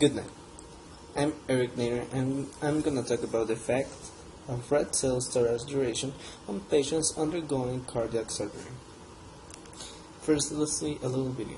Good night. I'm Eric Nader and I'm gonna talk about the effect of red cell storage duration on patients undergoing cardiac surgery. First, let's see a little video.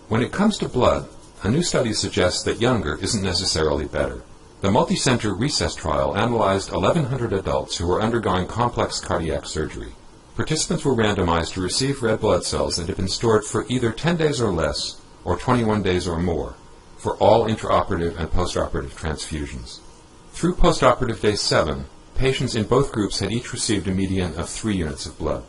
When it comes to blood, a new study suggests that younger isn't necessarily better. The multi-center RECESS trial analyzed 1,100 adults who were undergoing complex cardiac surgery. Participants were randomized to receive red blood cells that had been stored for either 10 days or less, or 21 days or more, for all intraoperative and postoperative transfusions. Through postoperative day 7, patients in both groups had each received a median of 3 units of blood.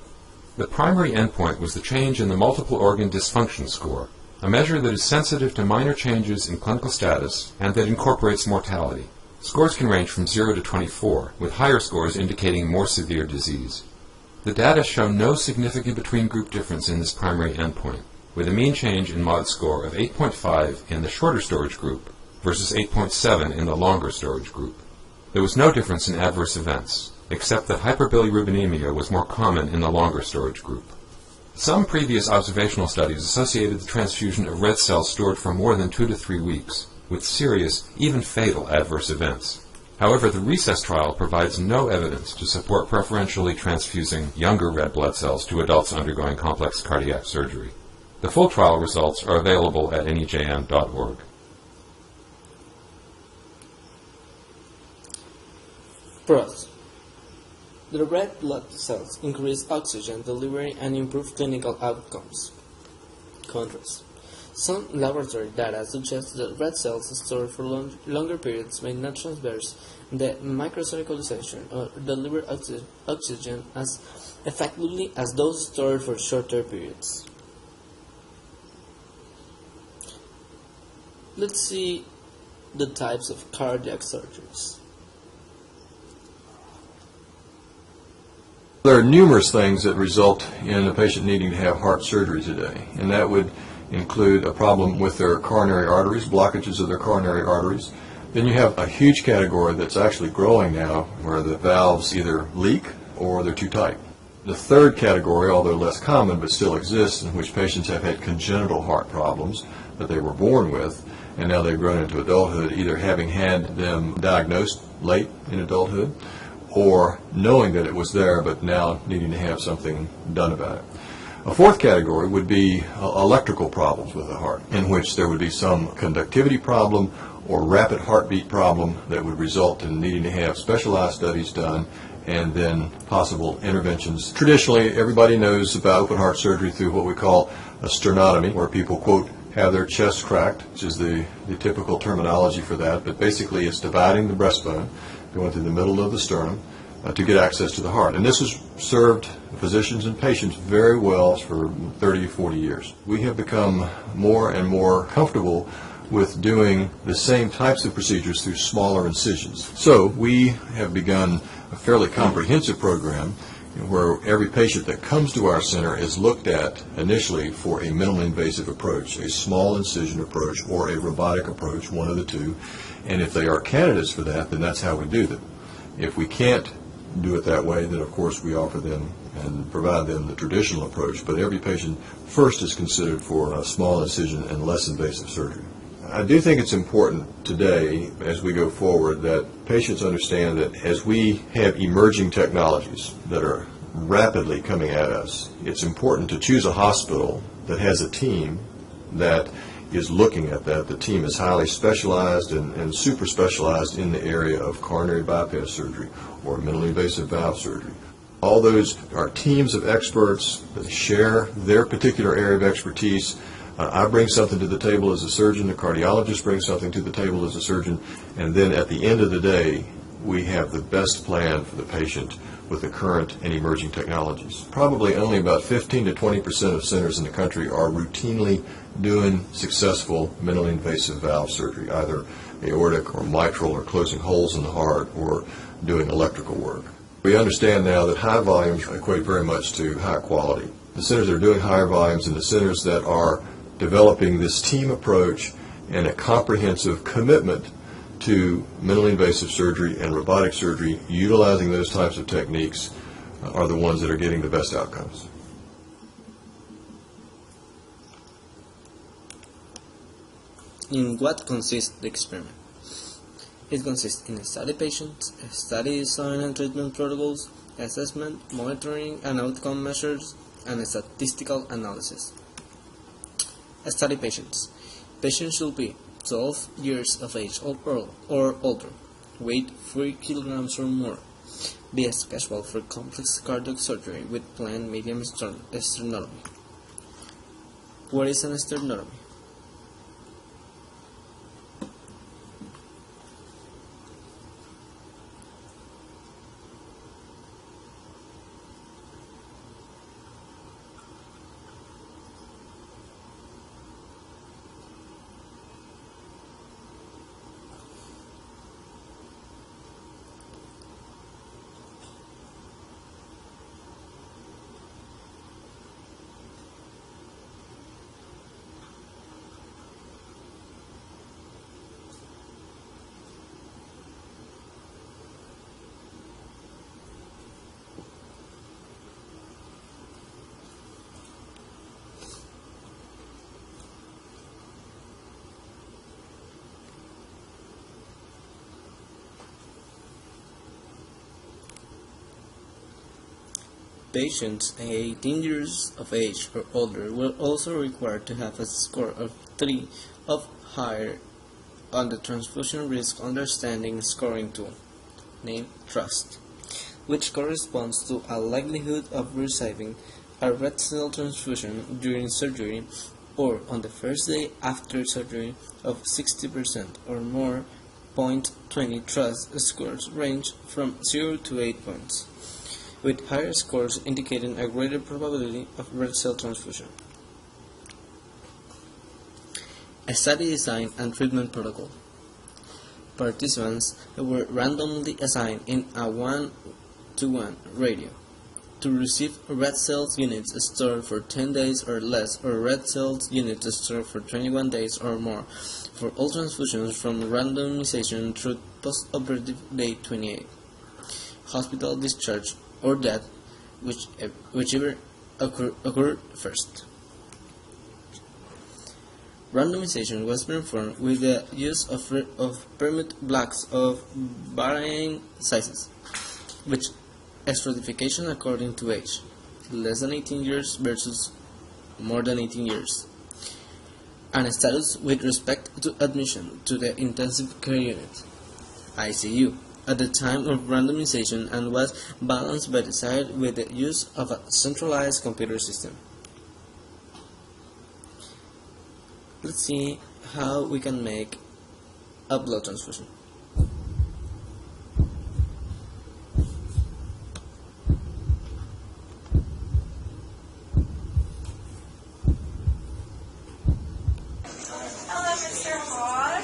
The primary endpoint was the change in the multiple organ dysfunction score, a measure that is sensitive to minor changes in clinical status and that incorporates mortality. Scores can range from 0 to 24, with higher scores indicating more severe disease. The data show no significant between-group difference in this primary endpoint, with a mean change in MOD score of 8.5 in the shorter storage group versus 8.7 in the longer storage group. There was no difference in adverse events, except that hyperbilirubinemia was more common in the longer storage group. Some previous observational studies associated the transfusion of red cells stored for more than 2 to 3 weeks with serious, even fatal adverse events. However, the RECESS trial provides no evidence to support preferentially transfusing younger red blood cells to adults undergoing complex cardiac surgery. The full trial results are available at nejm.org. Pros. The red blood cells increase oxygen delivery and improve clinical outcomes. Contras. Some laboratory data suggests that red cells stored for longer periods may not transverse the microcirculation or deliver oxygen as effectively as those stored for shorter periods. Let's see the types of cardiac surgeries. There are numerous things that result in a patient needing to have heart surgery today, and that would include a problem with their coronary arteries, blockages of their coronary arteries. Then you have a huge category that's actually growing now where the valves either leak or they're too tight. The third category, although less common but still exists, in which patients have had congenital heart problems that they were born with, and now they've grown into adulthood, either having had them diagnosed late in adulthood or knowing that it was there but now needing to have something done about it. A fourth category would be electrical problems with the heart, in which there would be some conductivity problem or rapid heartbeat problem that would result in needing to have specialized studies done and then possible interventions. Traditionally, everybody knows about open heart surgery through what we call a sternotomy, where people, quote, have their chest cracked, which is the typical terminology for that, but basically it's dividing the breastbone, going through the middle of the sternum to get access to the heart. And this has served physicians and patients very well for 30, 40 years. We have become more and more comfortable with doing the same types of procedures through smaller incisions. So we have begun a fairly comprehensive program where every patient that comes to our center is looked at initially for a minimally invasive approach, a small incision approach or a robotic approach, one of the two. And if they are candidates for that, then that's how we do them. If we can't do it that way, then of course we offer them and provide them the traditional approach. But every patient first is considered for a small incision and less invasive surgery. I do think it's important today, as we go forward, that patients understand that as we have emerging technologies that are rapidly coming at us, it's important to choose a hospital that has a team that is looking at that. The team is highly specialized and super specialized in the area of coronary bypass surgery or minimally invasive valve surgery. All those are teams of experts that share their particular area of expertise. I bring something to the table as a surgeon, the cardiologist brings something to the table as a surgeon, and then at the end of the day, we have the best plan for the patient with the current and emerging technologies. Probably only about 15 to 20% of centers in the country are routinely doing successful minimally invasive valve surgery, either aortic or mitral or closing holes in the heart or doing electrical work. We understand now that high volumes equate very much to high quality. The centers that are doing higher volumes and the centers that are developing this team approach and a comprehensive commitment to minimally invasive surgery and robotic surgery, utilizing those types of techniques, are the ones that are getting the best outcomes. In what consists the experiment? It consists in study patients, study design and treatment protocols, assessment, monitoring and outcome measures, and statistical analysis. Study patients. Patients should be 12 years of age or older, weight 3 kilograms or more, be scheduled for complex cardiac surgery with planned medium sternotomy. What is an sternotomy? Patients 18 years of age or older will also require to have a score of 3 or higher on the transfusion risk understanding scoring tool, named TRUST, which corresponds to a likelihood of receiving a red cell transfusion during surgery or on the first day after surgery of 60% or more. 0.20 TRUST scores range from 0 to 8 points, with higher scores indicating a greater probability of red cell transfusion. A study design and treatment protocol. Participants were randomly assigned in a 1-to-1 ratio to receive red cells units stored for 10 days or less, or red cells units stored for 21 days or more for all transfusions from randomization through post-operative day 28. Hospital discharge or death, whichever occurred first. Randomization was performed with the use of pyramid blocks of varying sizes, with stratification according to age, less than 18 years versus more than 18 years, and status with respect to admission to the intensive care unit, ICU, at the time of randomization, and was balanced by the site with the use of a centralized computer system. Let's see how we can make a blood transfusion. Hello, Mr. Hogg.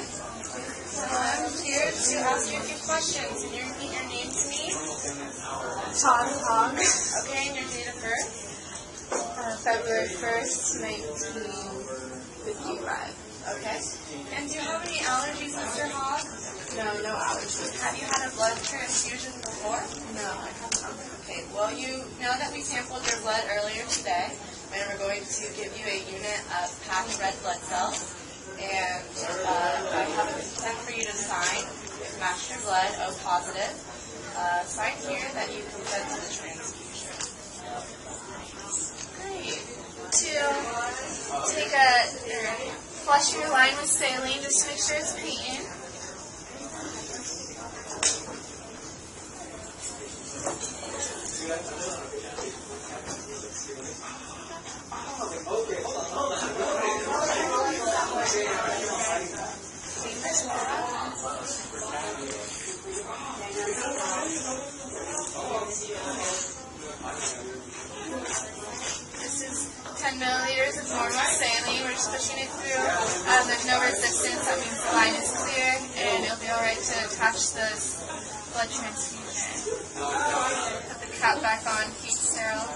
I'm here to ask you a few questions. Can you repeat your name to me? Todd Hogg, Okay, and your date of birth? February 1st, 1955. Okay. And do you have any allergies, Mr. Hogg? No allergies. Have you had a blood transfusion before? No, I have not. Okay, well, you know that we sampled your blood earlier today, and we're going to give you a unit of packed red blood cells. And I have a consent for you to sign. We've matched your blood, O positive. Sign here that you consent to the transfusion. Great. To flush your line with saline, just make sure it's patent. This is 10 milliliters of normal saline. We're just pushing it through. There's no resistance. That means the line is clear, and it'll be all right to attach this blood transfusion. Put the cap back on. Keep sterile.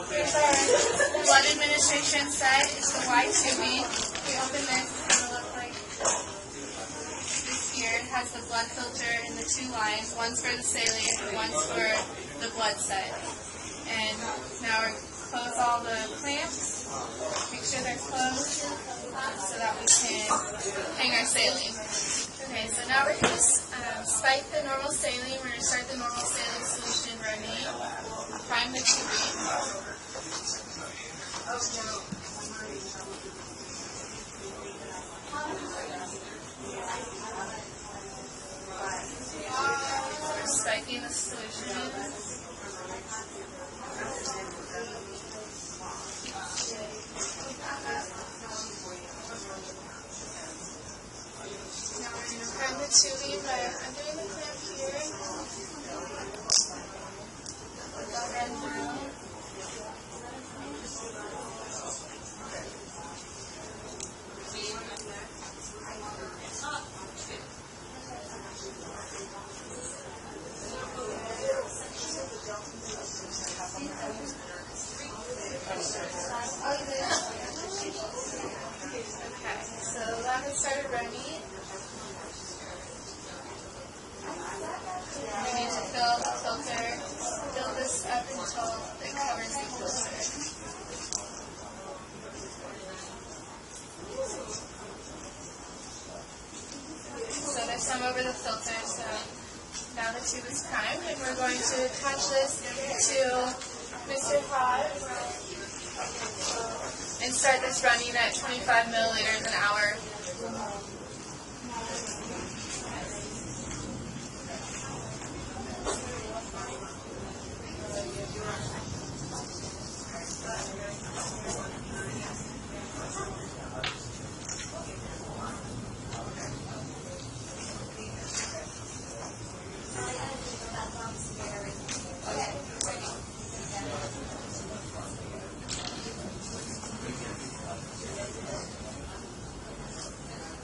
Here's our blood administration site. It's the Y tubing. We open this. It'll look like this here. It has the blood filter in the two lines. One's for the saline, and one's for the blood set. And now we're close all the clamps. Make sure they're closed so that we can saline. Okay, so now we're going to spike the normal saline. We're going to start the normal saline solution running. Prime the tubing. We're spiking the solution. Now we're going to prime the tubing by undoing the clamp here. Put that end through. Okay, so that has started running. We need to fill the filter, fill this up until it covers the filter. So there's some over the filter, so now the tube is primed, and we're going to attach this to Mr. Hodge and start this running at 25 milliliters an hour.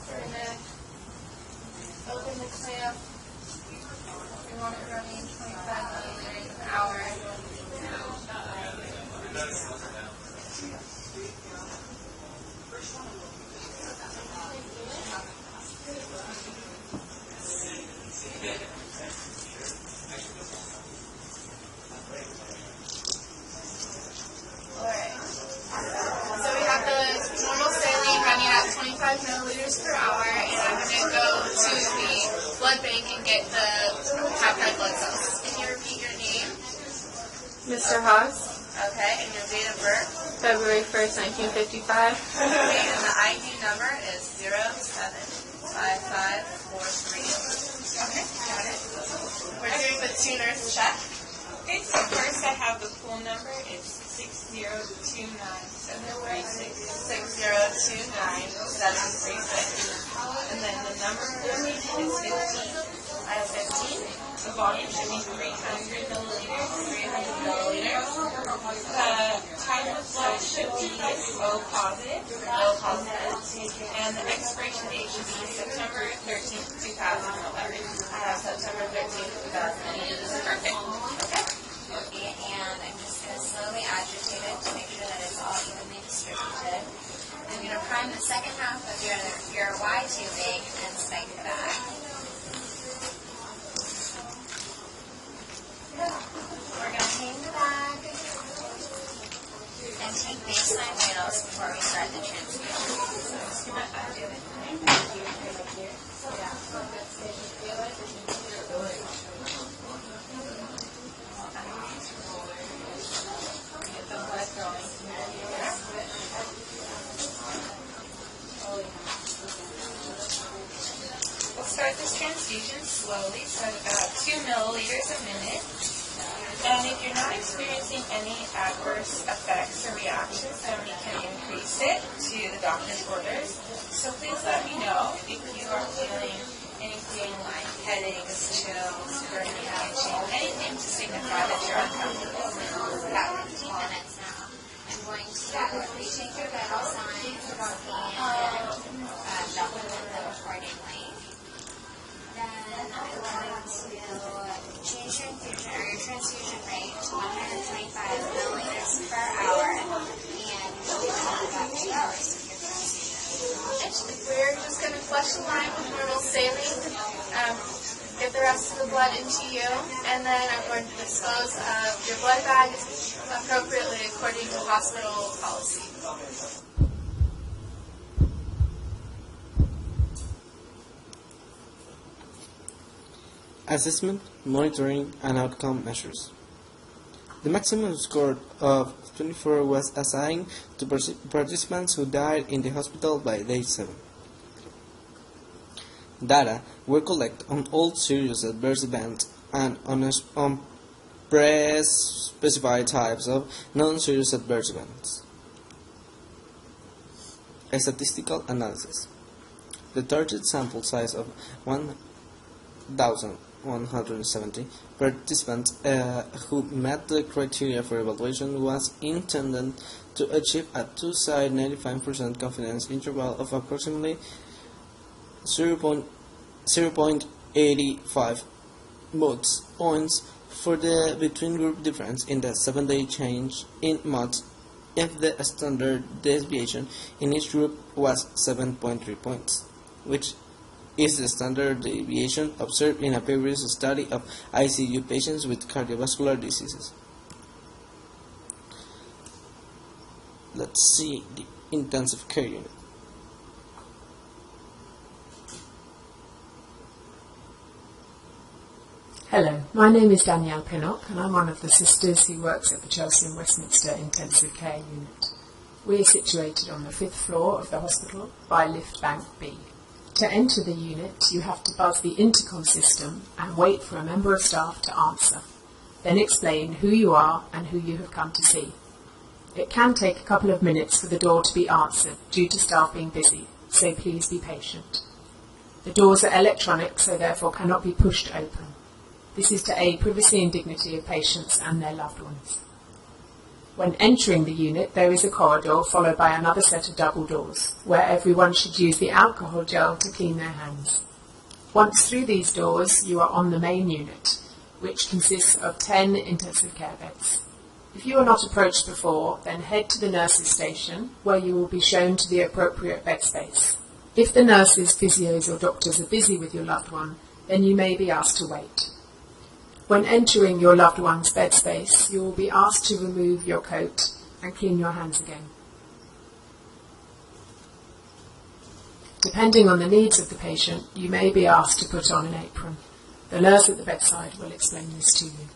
We're going to open the clamp. We want it running 25 milliliters an hour. Alright. So we have the normal saline running at 25 milliliters per hour, and I'm going to go to the blood bank and get the half red blood cells. Can you repeat your name? Mr. Haas, Okay, and your date of birth? February 1st, 1955. Okay, and the ID number is 075543. Okay, got it. We're doing the two-nurse check. Okay, so first I have the pool number. It's 6029736. 6029736. And then the number is 15. I have 15. The volume should be 300 milliliters. 300 milliliters. The type of blood should be O positive. O positive. And the expiration date should be September 13th, 2011. I have September 13th, 2011. Perfect. Okay, and I'm just going to slowly agitate it to make sure that it's all evenly distributed. I'm going to prime the second half of your Y tubing and spike the back. We're going to hang the bag and take baseline vitals before we start the transfusion. So just going to undo it. Get the blood going. We'll start this transfusion slowly, so about 2 milliliters a minute. And if you're not experiencing any adverse effects or reactions, then we can increase it to the doctor's orders. So please let me know if you are feeling anything like headaches, chills, burning, itching, anything to signify that you're uncomfortable. About 15 minutes now. I'm going to retake your vital signs and document them accordingly. Then I'm going to change your infusion or your transfusion rate to 125 milliliters per hour, and usually have about 2 hours of your transfusion. We're just going to flush the line with normal saline, get the rest of the blood into you, and then I'm going to dispose of your blood bag appropriately according to hospital policy. Assessment, monitoring, and outcome measures. The maximum score of 24 was assigned to participants who died in the hospital by day 7. Data were collected on all serious adverse events and on pre-specified types of non-serious adverse events. A statistical analysis. The target sample size of 1,170 participants who met the criteria for evaluation was intended to achieve a two-side 95% confidence interval of approximately 0.85 modes points for the between-group difference in the 7-day change in mods if the standard deviation in each group was 7.3 points, which is the standard deviation observed in a previous study of ICU patients with cardiovascular diseases. Let's see the intensive care unit. Hello, my name is Danielle Pinnock and I'm one of the sisters who works at the Chelsea and Westminster Intensive Care Unit. We are situated on the 5th floor of the hospital by lift bank B. To enter the unit, you have to buzz the intercom system and wait for a member of staff to answer, then explain who you are and who you have come to see. It can take a couple of minutes for the door to be answered due to staff being busy, so please be patient. The doors are electronic, so therefore cannot be pushed open. This is to aid privacy and dignity of patients and their loved ones. When entering the unit, there is a corridor followed by another set of double doors, where everyone should use the alcohol gel to clean their hands. Once through these doors, you are on the main unit, which consists of 10 intensive care beds. If you are not approached before, then head to the nurses' station, where you will be shown to the appropriate bed space. If the nurses, physios or doctors are busy with your loved one, then you may be asked to wait. When entering your loved one's bed space, you will be asked to remove your coat and clean your hands again. Depending on the needs of the patient, you may be asked to put on an apron. The nurse at the bedside will explain this to you.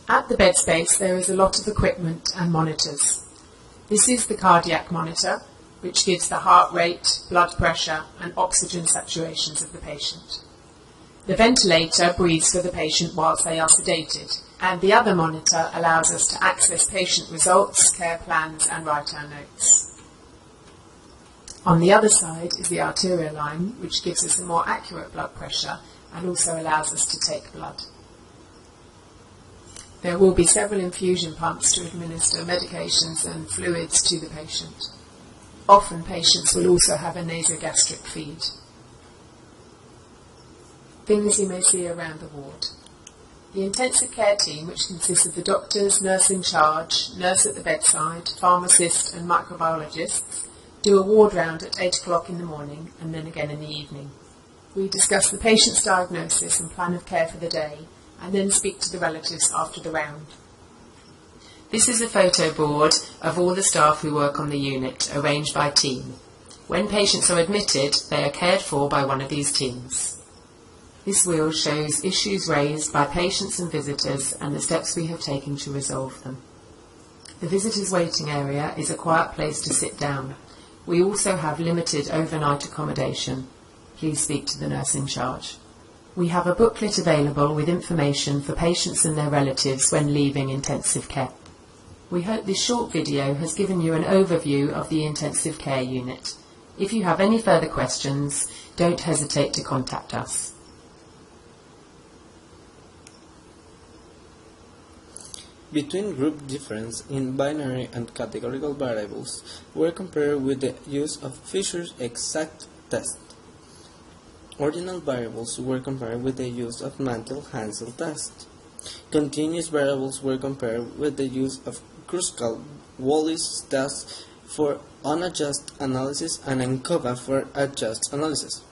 At the bed space, there is a lot of equipment and monitors. This is the cardiac monitor, which gives the heart rate, blood pressure, and oxygen saturations of the patient. The ventilator breathes for the patient whilst they are sedated, and the other monitor allows us to access patient results, care plans, and write our notes. On the other side is the arterial line, which gives us a more accurate blood pressure and also allows us to take blood. There will be several infusion pumps to administer medications and fluids to the patient. Often patients will also have a nasogastric feed. Things you may see around the ward. The intensive care team, which consists of the doctors, nurse in charge, nurse at the bedside, pharmacist and microbiologists, do a ward round at 8 o'clock in the morning and then again in the evening. We discuss the patient's diagnosis and plan of care for the day and then speak to the relatives after the round. This is a photo board of all the staff who work on the unit, arranged by team. When patients are admitted, they are cared for by one of these teams. This wheel shows issues raised by patients and visitors and the steps we have taken to resolve them. The visitors' waiting area is a quiet place to sit down. We also have limited overnight accommodation. Please speak to the nurse in charge. We have a booklet available with information for patients and their relatives when leaving intensive care. We hope this short video has given you an overview of the intensive care unit. If you have any further questions, don't hesitate to contact us. Between group difference in binary and categorical variables were compared with the use of Fisher's exact test. Ordinal variables were compared with the use of Mantel-Hansel test. Continuous variables were compared with the use of Kruskal-Wallis test for unadjusted analysis and ANCOVA for adjusted analysis.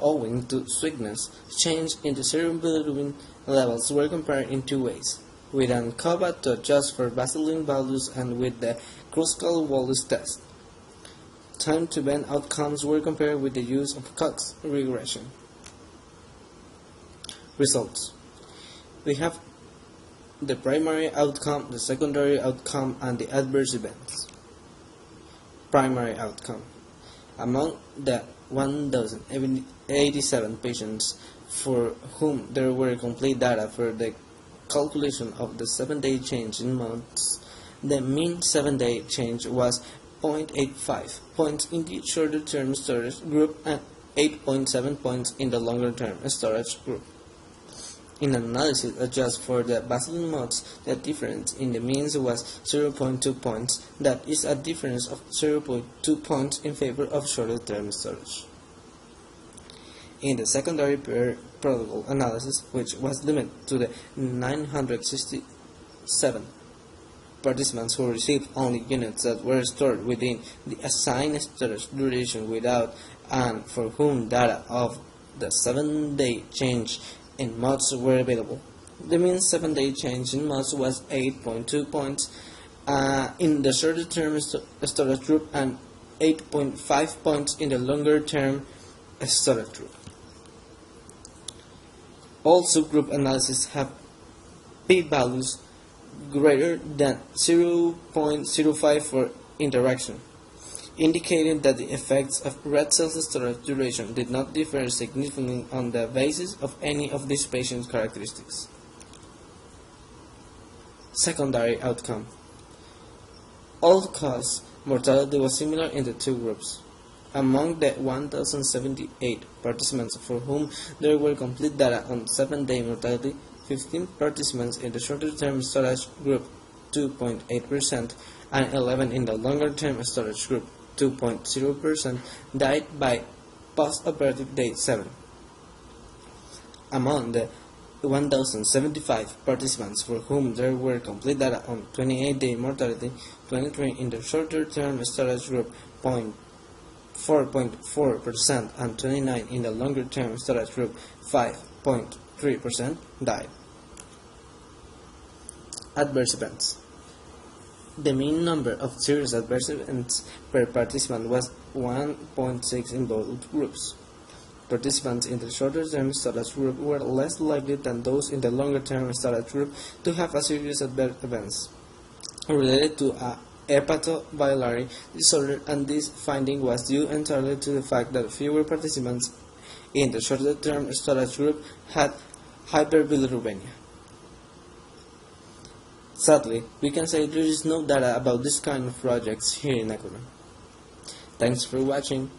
Owing to sweetness, change in the serum bilirubin levels were compared in two ways, with ANCOVA to adjust for Vaseline values and with the Kruskal-Wallis test. Time to event outcomes were compared with the use of Cox regression. Results. We have the primary outcome, the secondary outcome, and the adverse events. Primary outcome. Among the 1,087 patients for whom there were complete data for the calculation of the 7-day change in months, the mean 7-day change was 0.85 points in the shorter-term storage group and 8.7 points in the longer-term storage group. In an analysis adjusted for the baseline modes, the difference in the means was 0.2 points, that is a difference of 0.2 points in favor of shorter-term storage. In the secondary pair protocol analysis, which was limited to the 967 participants who received only units that were stored within the assigned storage duration without and for whom data of the 7-day change in mods were available. The mean 7-day change in mods was 8.2 points in the shorter-term storage group and 8.5 points in the longer-term storage group. All subgroup analyses have p-values greater than 0.05 for interaction, indicating that the effects of red cell storage duration did not differ significantly on the basis of any of these patient characteristics. Secondary outcome. All-cause mortality was similar in the two groups. Among the 1,078 participants for whom there were complete data on 7-day mortality, 15 participants in the shorter-term storage group, 2.8%, and 11 in the longer-term storage group, 2.0%, died by post-operative day 7. Among the 1,075 participants for whom there were complete data on 28-day mortality, 23 in the shorter-term storage group, 4.4%, and 29 in the longer-term storage group, 5.3%, died. Adverse events. The mean number of serious adverse events per participant was 1.6 in both groups. Participants in the shorter-term storage group were less likely than those in the longer-term storage group to have a serious adverse events related to a hepatobiliary disorder, and this finding was due entirely to the fact that fewer participants in the shorter-term storage group had hyperbilirubemia. Sadly, we can say there is no data about this kind of projects here in Ecuador. Thanks for watching.